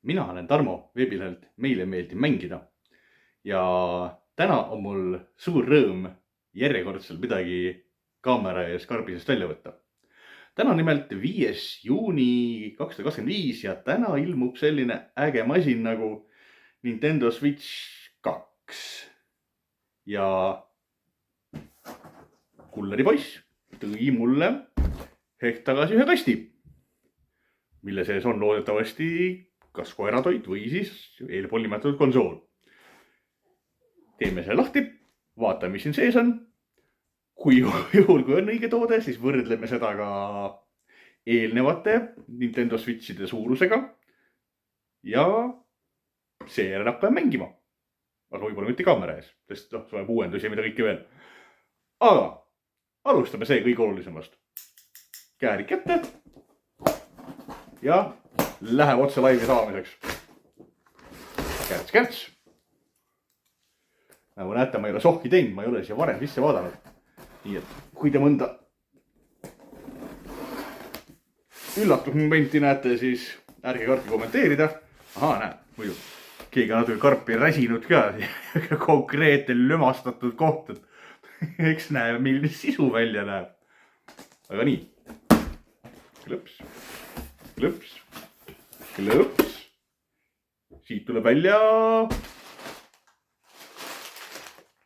Mina olen Tarmo veebilehelt Meile meeldib mängida ja täna on mul suur rõõm järjekordselt midagi kaamera ees karbisest välja võtta. Täna on nimelt 5. juuni 2025 ja täna ilmub selline äge masin nagu Nintendo Switch 2. Ja kulleripoiss tõi mulle hetk tagasi ühe kasti, mille sees on loodetavasti kas koeratoit või siis eelpool nimetatud konsool. Teeme selle lahti, vaatame, mis siin sees on. Kui juhul, kui on õige toode, siis võrdleme seda ka eelnevate Nintendo Switchide suurusega. Ja seejärel hakkame mängima. Aga võib-olla mitte kaamera ees, sest see vajab uuendusi ja mida kõike veel. Aga alustame see kõige olulisemast. Käärid kätte. Ja läheb otse laivi saamiseks. Kärts. Nagu näete, ma ei ole sohki teinud, ma ei ole siia varem sisse vaadanud. Nii et kui te mõnda üllatusmomenti näete, siis ärge kartke kommenteerida. Ahaa, näed, muidu keegi on natuke karpi räsinud ka. Konkreetne lömastatud koht. Eks näe, milline sisu välja näeb. Aga nii. Klõps. Siit tuleb välja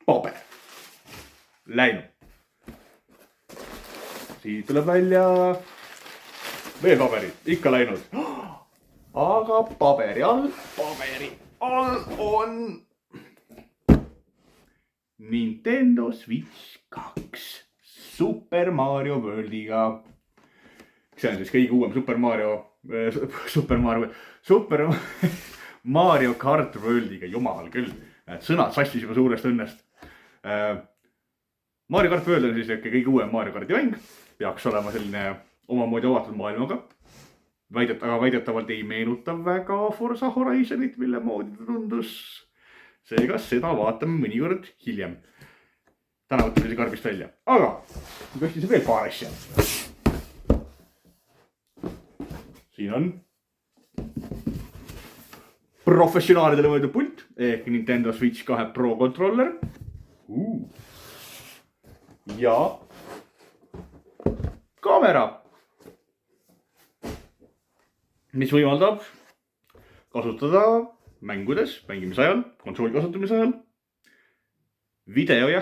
paber. Läinud. Siit tuleb välja veel paberid. Ikka läinud. Aga paberi all on Nintendo Switch 2 Super Mario Worldiga. See on siis kõige uuem Super Mario Kart Worldiga, jumal küll. Sõnad sassis juba suurest õnnest. Mario Kart World on siis kõige uuem Mario Karti mäng. Peaks olema selline omamoodi avatud maailmaga. Aga väidetavalt ei meenuta väga Forza Horizonit, mille moodi ta tundus. Seega seda vaatame mõnikord hiljem. Täna võtame see karbist välja. Aga tõstis veel paar asja. Siin on professionaalidele mõeldud pult ehk Nintendo Switch 2 Pro controller. Ja kaamera, mis võimaldab kasutada mängimise ajal, konsooli kasutamise ajal, video ja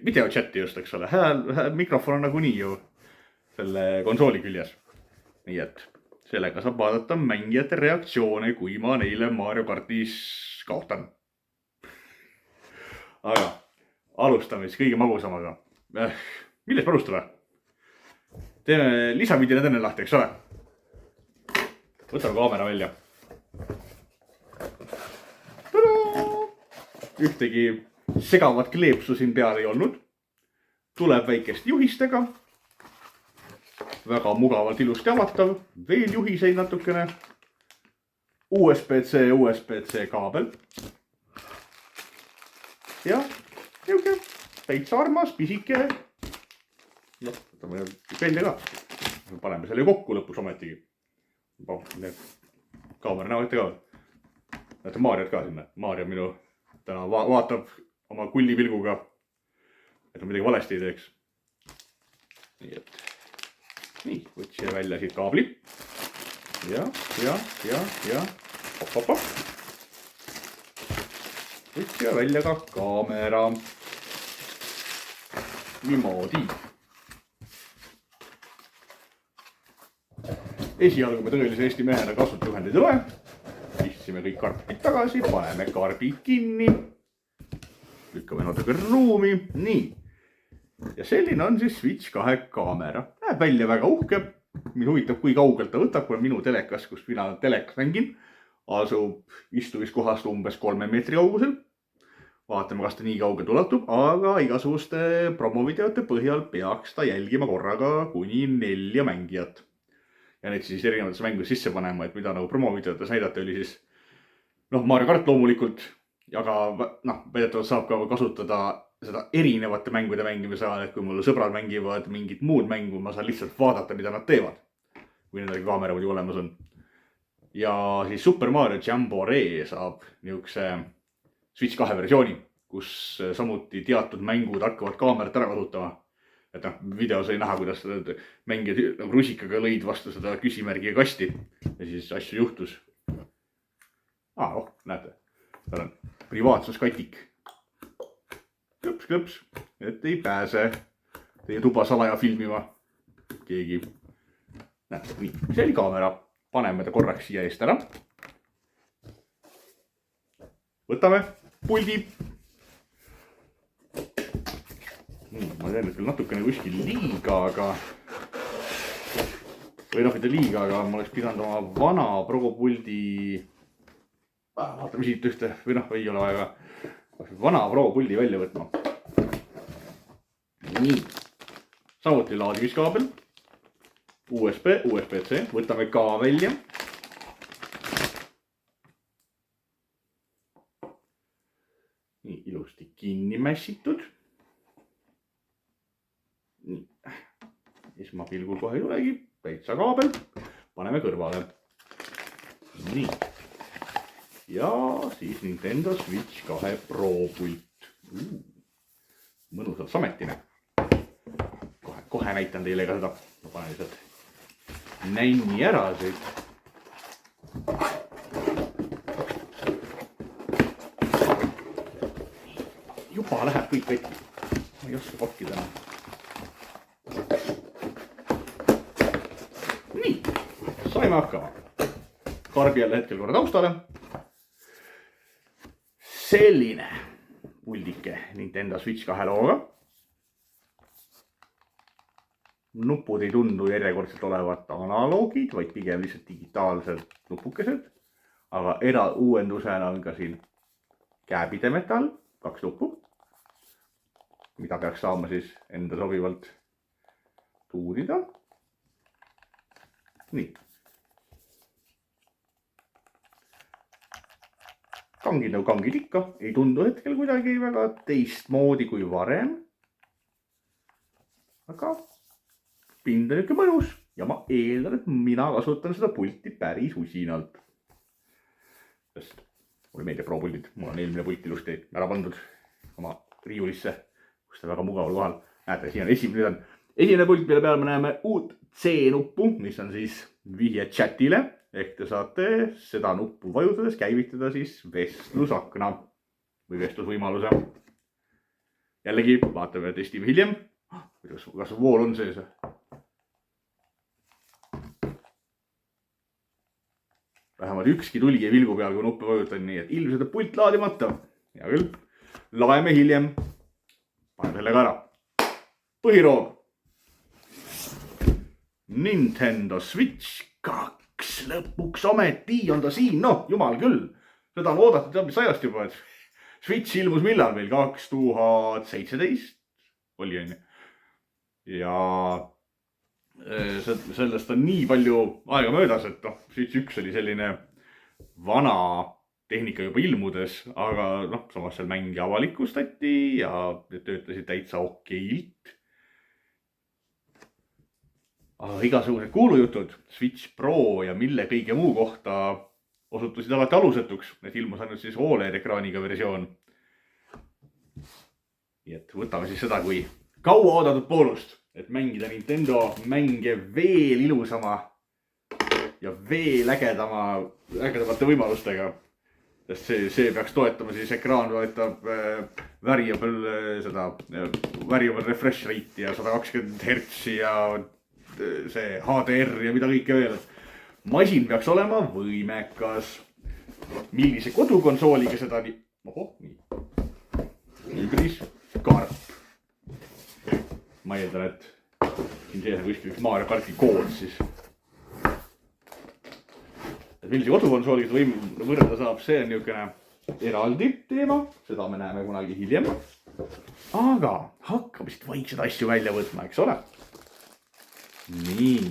videochati just, eks ole. Mikrofon on nagunii ju selle konsooli küljes. Nii et sellega saab vaadata mängijate reaktsioone, kui ma neile Mario Kartis kaotan. Aga alustame siis kõige magusamaga. Millest me alustame? Teeme lisavidinad enne lahti, eks ole? Võtame kaamera välja. Ühtegi segavat kleepsu siin peal ei olnud. Tuleb väikest juhistega. Väga mugavalt ilusti avatav. Veel juhiseid natukene. USB-C kaabel. Ja niuke täitsa armas, pisike. Võtame välja ka. Paneme selle kokku lõpus ometigi. Kaamera näo ette ka. Näete Mariot ka sinna. Mario minu täna vaatab oma kullipilguga, et ma midagi valesti ei teeks. Nii et nii, võtsin välja siit kaabli. Ja. Hop. Võtsin välja ka kaamera. Niimoodi. Esialgu me tõelise Eesti mehena kasutusjuhendeid ei ole. Istsime kõik karbid tagasi, paneme karbid kinni. Lükkame natuke ruumi. Nii. Ja selline on siis Switch 2 kaamera. Näeb välja väga uhke. Mind huvitab, kui kaugelt ta võtab, kui minu telekas, kus mina telekas mängin, asub istumiskohast umbes 3 meetri kaugusel. Vaatame, kas ta nii kaugelt ulatub, aga igasuguste promovideote põhjal peaks ta jälgima korraga kuni 4 mängijat. Ja neid siis erinevates mängus sisse panema, et mida nagu promovideotes näidata oli siis Mario Kart loomulikult, aga väidetavalt saab ka kasutada seda erinevate mängude mängimise ajal, et kui mul sõbrad mängivad mingit muud mängu, ma saan lihtsalt vaadata, mida nad teevad. Kui nendega kaamera muidu olemas on. ja siis Super Mario Jamboree saab niisuguse Switch 2 versiooni, kus samuti teatud mängud hakkavad kaamerat ära kasutama. Et noh, videos oli näha, kuidas mängijad nagu rusikaga lõid vastu seda küsimärgi kasti ja siis asju juhtus. Näete, tal on privaatsuskatik. Kõps, et ei pääse teie tuba salaja filmima keegi. Näete, nii, see oli kaamera. Paneme ta korraks siia eest ära. Võtame puldi. Ma tean, et küll natukene kuskil liiga, aga või noh, mitte liiga, aga ma oleks pidanud oma vana progopuldi vaatame siit ühte või noh, ei ole vaja vana progopuldi välja võtma. Nii, samuti laadimiskaabel, USB, USB-C, võtame ka välja. Nii, ilusti kinni mässitud. Nii, esmapilgul kohe ei tulegi, täitsa kaabel, paneme kõrvale. Nii, ja siis Nintendo Switch 2 Pro pult. Mõnusalt sametine. Kohe näitan teile ka seda. Ma panen lihtsalt nänni ära siit. Juba läheb kõik väike. Ma ei oska pakkida enam. Nii, saime hakkama. Karbi jälle hetkel korra taustale. Selline puldike Nintendo Switch 2 looga. Nupud ei tundu järjekordselt olevat analoogid, vaid pigem lihtsalt digitaalsed nupukesed. Aga uuendusena on ka siin käepidemetall, 2 nuppu, mida peaks saama siis enda sobivalt tuurida. Nii. Kangid nagu kangid ikka, ei tundu hetkel kuidagi väga teistmoodi kui varem. Aga pind on ikka mõnus ja ma eeldan, et mina kasutan seda pulti päris usinalt. Sest mulle meeldib Pro-puldid, mul on eelmine pult ilusti ära pandud oma riiulisse, kus ta väga mugaval kohal. Näete, siin on esimene pult, mille peal me näeme uut C-nuppu, mis on siis vihje chatile. Ehk te saate seda nuppu vajutades käivitada siis vestlusakna või vestlusvõimaluse. Jällegi vaatame ja testime hiljem. Kas vool on sees? Vähemalt ükski tuli ei vilgu peal, kui nuppe vajutan, nii et ilmselt on pult laadimata. Hea küll, laeme hiljem. Panen selle ka ära. Põhiroog. Nintendo Switch 2. Lõpuks ometi on ta siin, noh, jumal küll. Seda on oodatud teab mis ajast juba, et Switch ilmus millal meil 2017 oli on. Ja sellest on nii palju aega möödas, et noh, Switch 1 oli selline vana tehnika juba ilmudes, aga noh, samas seal mängi avalikustati ja töötasid täitsa okeilt. Aga igasugused kuulujutud Switch Pro ja mille kõige muu kohta osutusid alati alusetuks, et ilmus ainult siis OLED-ekraaniga versioon. Nii et võtame siis seda kui kaua oodatud boonust, et mängida Nintendo mänge veel ilusama ja veel ägedamate võimalustega. Sest see peaks toetama siis ekraan toetab variable refresh rate ja 120 Hz ja see HDR ja mida kõike veel. Masin peaks olema võimekas. Millise kodukonsooliga seda nii... Übris karp. Ma eeldan, et siin sees on kuskil üks Mario Karti kood siis. Millise kodukonsooliga seda võrrelda saab, see on niisugune eraldi teema. Seda me näeme kunagi hiljem. Aga hakkame siit vaikseid asju välja võtma, eks ole? Nii.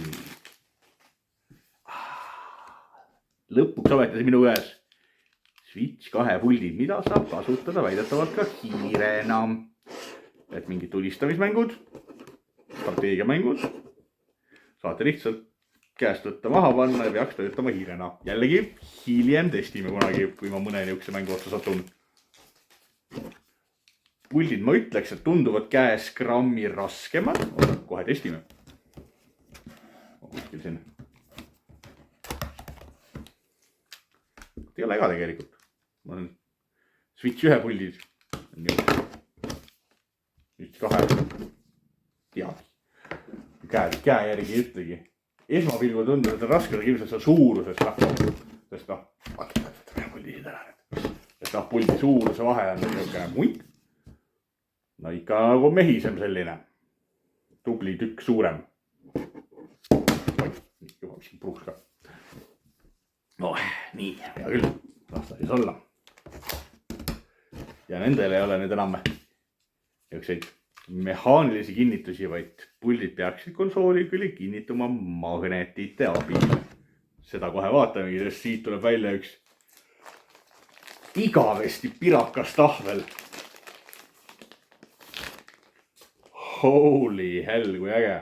Lõpuks ometi minu käes Switch 2 puldid, mida saab kasutada väidetavalt ka kiirena. Et mingid tulistamismängud, strateegiamängud saate lihtsalt käest võtta, maha panna ja peaks töötama hiirena. Jällegi hiljem testime kunagi, kui ma mõne niisuguse mängu otsa satun. Puldid ma ütleks, et tunduvad käes grammi raskemad. Kohe testime. Kuskil siin. Ei ole ega tegelikult. Ma olen Switch 1 puldid. Switch 2. Tead. Käe järgi ei ütlegi. Esmapilgul tundub, et on raske, aga ilmselt see suurusest. Sest puldi ära. Sest puldi suuruse vahe on niisugune munt. No ikka nagu mehisem selline. Tubli tükk suurem. Juba miski pruuks ka. Nii, hea küll. Las ta siis olla. Ja nendel ei ole nüüd enam niisuguseid mehaanilisi kinnitusi, vaid puldid peaksid konsooli küll kinnituma magnetite abil. Seda kohe vaatamegi, sest siit tuleb välja üks igavesti pirakas tahvel. Holy hell, kui äge.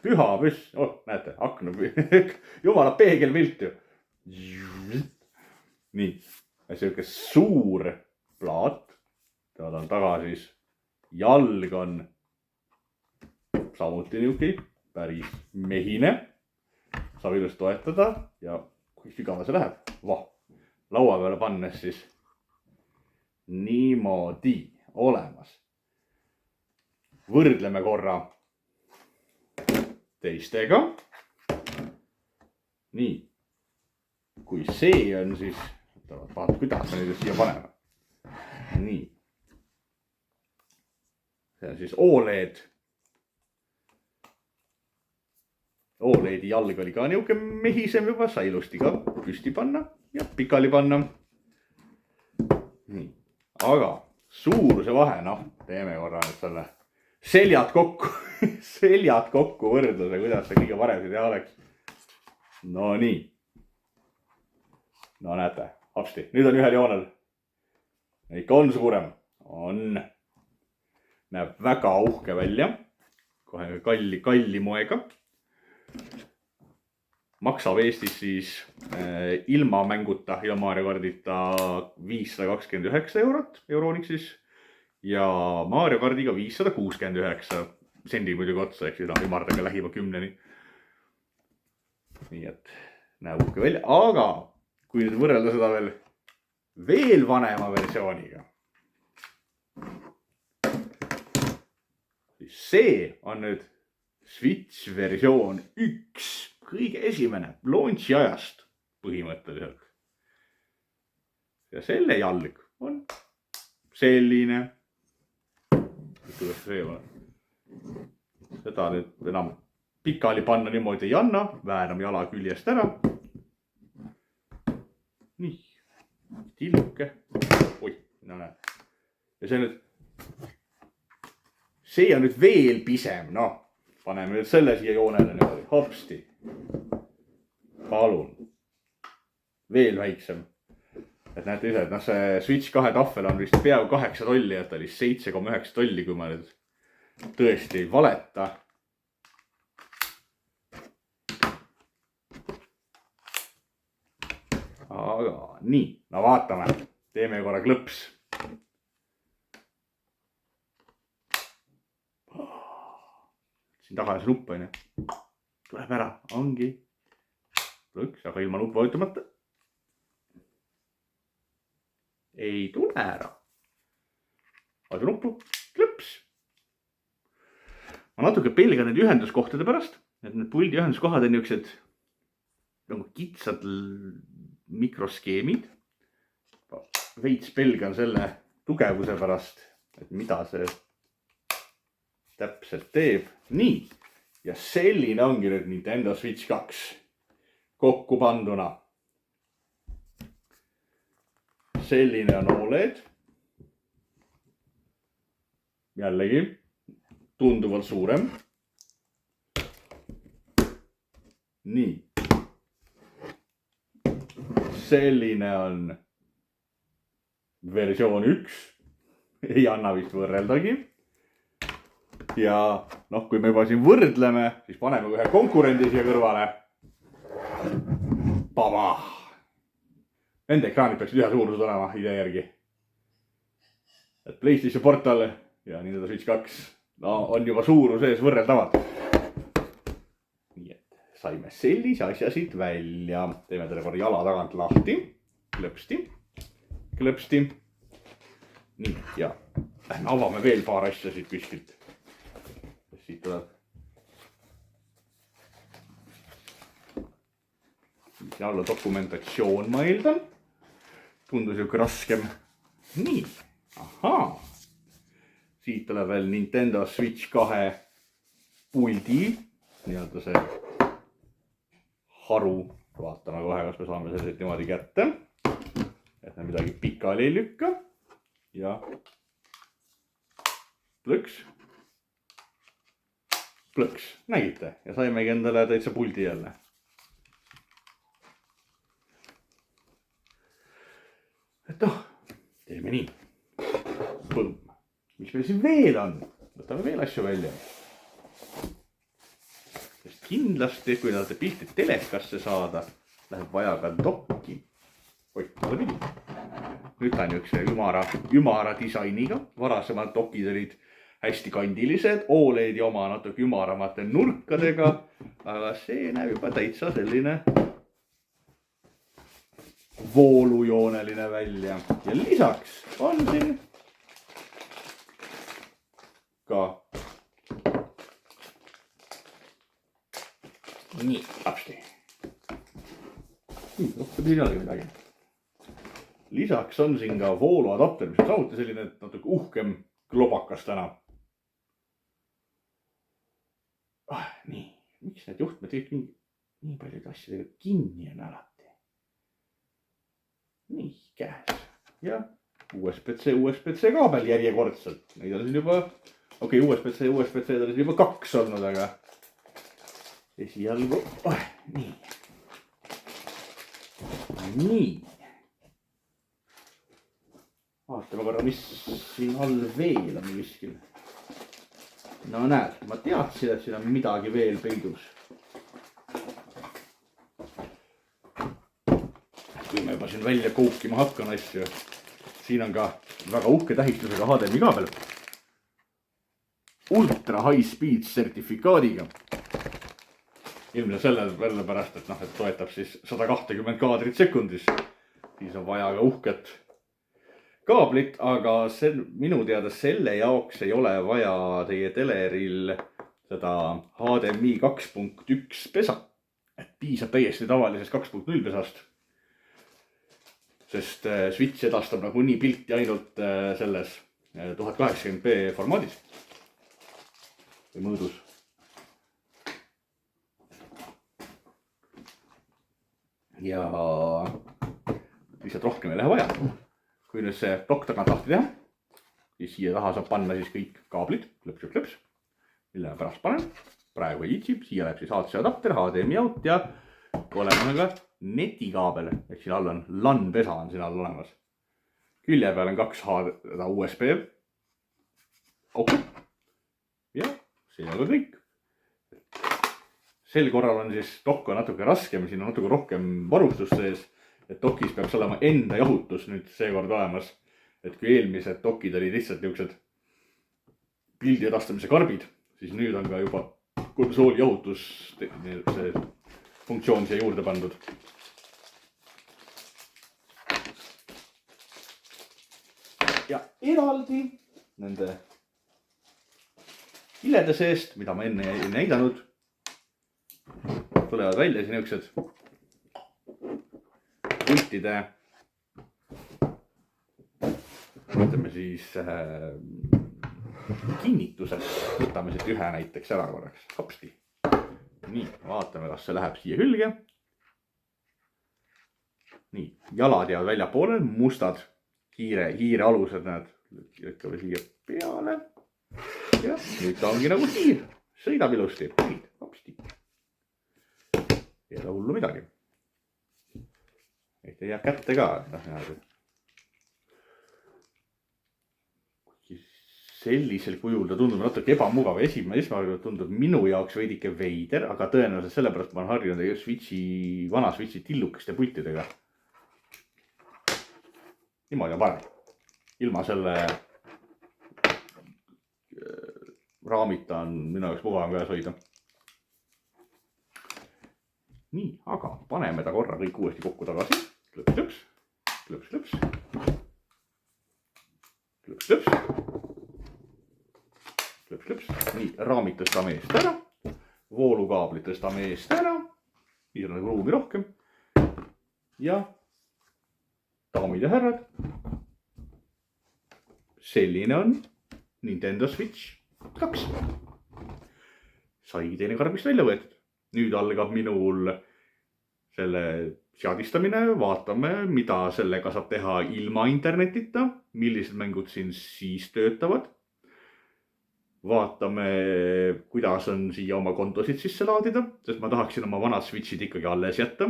Püha püss. Näete, akna jumala peegelpilt ju. Nii. Siuke suur plaat. Tal on taga siis jalg on samuti niuke päris mehine. Saab ilust toetada ja kui sügava see läheb. Laua peale pannes siis niimoodi olemas. Võrdleme korra teistega. Nii. Kui see on siis, vaata kuidas me nüüd siia paneme. Nii. See on siis OLED. OLED-i jalg oli ka niuke mehisem juba, sai ilusti ka püsti panna ja pikali panna. Nii. Aga suuruse vahe, teeme korra nüüd selle seljad kokku võrdluse, kuidas see kõige parem see teha oleks. No nii. No näete, hapsti. Nüüd on ühel joonel. Ikka on suurem. On. Näeb väga uhke välja. Kohe kalli moega. Maksab Eestis siis ilma mänguta, ilma Mario Kartita 529 eurot, Euronixis. Ja Mario Kartiga 569 sendi muidugi otsa, ehk siis ümardage lähima 10-ni. Nii et näeb uhke välja, aga kui nüüd võrrelda seda veel vanema versiooniga, siis see on nüüd Switch versioon 1, kõige esimene launchi ajast põhimõtteliselt. Ja selle jalg on selline. Kuidas see ole? Seda nüüd enam pikali panna niimoodi ei anna, vääname jala küljest ära. Nii, tilluke. No näe. Ja see on nüüd veel pisem, paneme nüüd selle siia joonele niimoodi, hopsti. Palun. Veel väiksem. Et näete ise, et see Switch 2 tahvel on vist peaaegu 8 tolli, et oli 7,9 tolli, kui ma nüüd tõesti ei valeta. Aga nii, vaatame. Teeme korra klõps. Siin taga on see nupp, on ju. Tuleb ära, ongi. Lõks, aga ilma nupp vajutamata. Ei tule ära. Vaata nuppu, klõps. Ma natuke pelgan need ühenduskohtade pärast. Et need puldi ühenduskohad on niisugused nagu kitsad mikroskeemid. Veits pelgan selle tugevuse pärast, et mida see täpselt teeb. Nii. Ja selline ongi nüüd Nintendo Switch 2 kokku panduna. Selline on OLED. Jällegi tunduvalt suurem. Nii. Selline on versioon 1. Ei anna vist võrreldagi. Ja kui me juba siin võrdleme, siis paneme ühe konkurendi siia kõrvale. Paba! Nende ekraanid peaksid ühe suurused olema idee järgi. Et PlayStation Portal ja Nintendo Switch 2 on juba suuruse ees võrreldavad. Nii et saime sellise asja siit välja. Teeme talle korra jala tagant lahti. Klõpsti. Nii, ja lähme avame veel paar asja siit kuskilt. Siit tuleb. Siin alla dokumentatsioon, ma eeldan. Tundus ju raskem. Nii, ahaa. Siit tuleb veel Nintendo Switch 2 puldi. Nii-öelda see haru. Vaatame kohe, kas me saame selliselt niimoodi kätte. Et me midagi pikali ei lükka. Ja plõks. Nägite? Ja saimegi endale täitsa puldi jälle. Et teeme nii. Põmm. Mis meil siin veel on? Võtame veel asju välja. Sest kindlasti, kui tahate pilti telekasse saada, läheb vaja ka dokki. Oi, talle pidi. Nüüd ta on üks ümara disainiga. Varasemalt dokid olid hästi kandilised, OLED-i oma natuke ümaramate nurkadega. Aga see näeb juba täitsa selline voolujooneline välja. Ja lisaks on siin ka nii, lapsti. Rohkem siin ei olegi midagi. Lisaks on siin ka vooluadapter, mis on samuti selline natuke uhkem klobakas täna. Nii, miks need juhtmed kõik nii paljud asjadega kinni on alati? Nii, käes. Ja USB-C kaabel järjekordselt. Neid on siin juba, USB-C on siin juba 2 olnud, aga esialgu, nii. Nii. Vaatame korra, mis siin all veel on kuskil. No näed, ma teadsin, et siin on midagi veel peidus. Kui ma juba siin välja koukima hakkan asju. Siin on ka väga uhke tähistusega HDMI kaabel. Ultra high speed sertifikaadiga. Ilmselt selle pärast, et toetab siis 120 kaadrit sekundis. Siis on vaja ka uhket kaablit, aga minu teada selle jaoks ei ole vaja teie teleril seda HDMI 2.1 pesa. Et piisab täiesti tavalisest 2.0 pesast. Sest Switch edastab nagunii pilti ainult selles 1080p formaadis. Või mõõdus. Ja lihtsalt rohkem ei lähe vaja. Kui nüüd see plokk tagant lahti teha, siis siia taha saab panna siis kõik kaablid, klõps, mille ma pärast panen. Praegu ei viitsi, siia läheb siis AC adapter, HDMI out ja olema ka netikaabel. Ehk siin all on LAN pesa on siin all olemas. Külje peal on 2 USB. Ja see on ka kõik. Sel korral on siis dokk natuke raskem, siin on natuke rohkem varustust sees. Et dokis peaks olema enda jahutus nüüd seekord olemas. Et kui eelmised dokid olid lihtsalt niisugused pildi edastamise karbid, siis nüüd on ka juba konsooli jahutus see funktsioon siia juurde pandud. Ja eraldi nende kilede seest, mida ma enne ei näidanud, tulevad välja siin niisugused pultide, ütleme siis kinnitused. Võtame siit ühe näiteks ära korraks. Hopsti. Nii, vaatame, kas see läheb siia külge. Nii, jalad jäävad välja poole, mustad hiire alused, näed, lükkame siia peale. Ja nüüd ta ongi nagu hiir. Sõidab ilusti. Hopsti. Ei ole hullu midagi. Ei jää kätte ka. sellisel kujul ta tundub natuke ebamugav. Esmalt tundub minu jaoks veidike veider, aga tõenäoliselt sellepärast ma olen harjunud vana Switchi tillukeste pultidega. Niimoodi on parem. Ilma selle raamita on minu jaoks mugavam käes hoida. Nii, aga paneme ta korra kõik uuesti kokku tagasi. Klõps, klõps, klõps, klõps, klõps, klõps, klõps. Nii, raamid tõstame eest ära, voolukaablit tõstame eest ära, nii on ruumi rohkem. Ja daamid ja härrad, selline on Nintendo Switch 2. Sai teine karbist välja võetud. Nüüd algab minul selle seadistamine, vaatame, mida sellega saab teha ilma internetita, millised mängud siin siis töötavad. Vaatame, kuidas on siia oma kontosid sisse laadida, sest ma tahaksin oma vanad Switchid ikkagi alles jätta,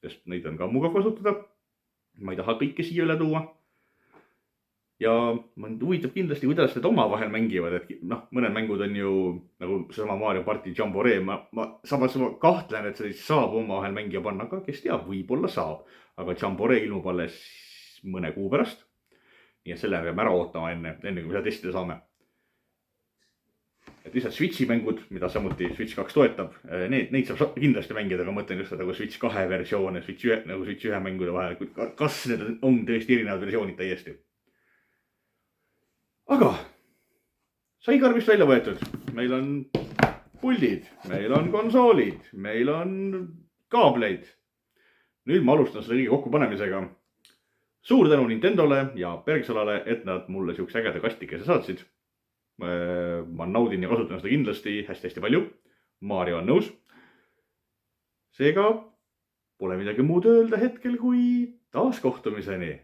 sest neid on ka mugav kasutada. Ma ei taha kõike siia üle tuua. Ja mind huvitab kindlasti, kuidas need omavahel mängivad, et mõned mängud on ju nagu seesama Mario Party Jamboree. Samas ma kahtlen, et see saab omavahel mängija panna, aga kes teab, võib-olla saab. Aga Jamboree ilmub alles mõne kuu pärast. Nii et selle peame ära ootama enne kui seda testida saame. Et lihtsalt Switchi mängud, mida samuti Switch 2 toetab, neid saab kindlasti mängida, aga mõtlen just nagu Switch 2 versioon ja Switch 1 mängude vahel. Kas need on tõesti erinevad versioonid täiesti? Aga sai karbist välja võetud. Meil on puldid, meil on konsoolid, meil on kaableid. Nüüd ma alustan selle kõige kokkupanemisega. Suur tänu Nintendole ja Bergsalale, et nad mulle siukse ägeda kastikese saatsid. Ma naudin ja kasutan seda kindlasti hästi-hästi palju. Mario on nõus. Seega pole midagi muud öelda hetkel kui taaskohtumiseni.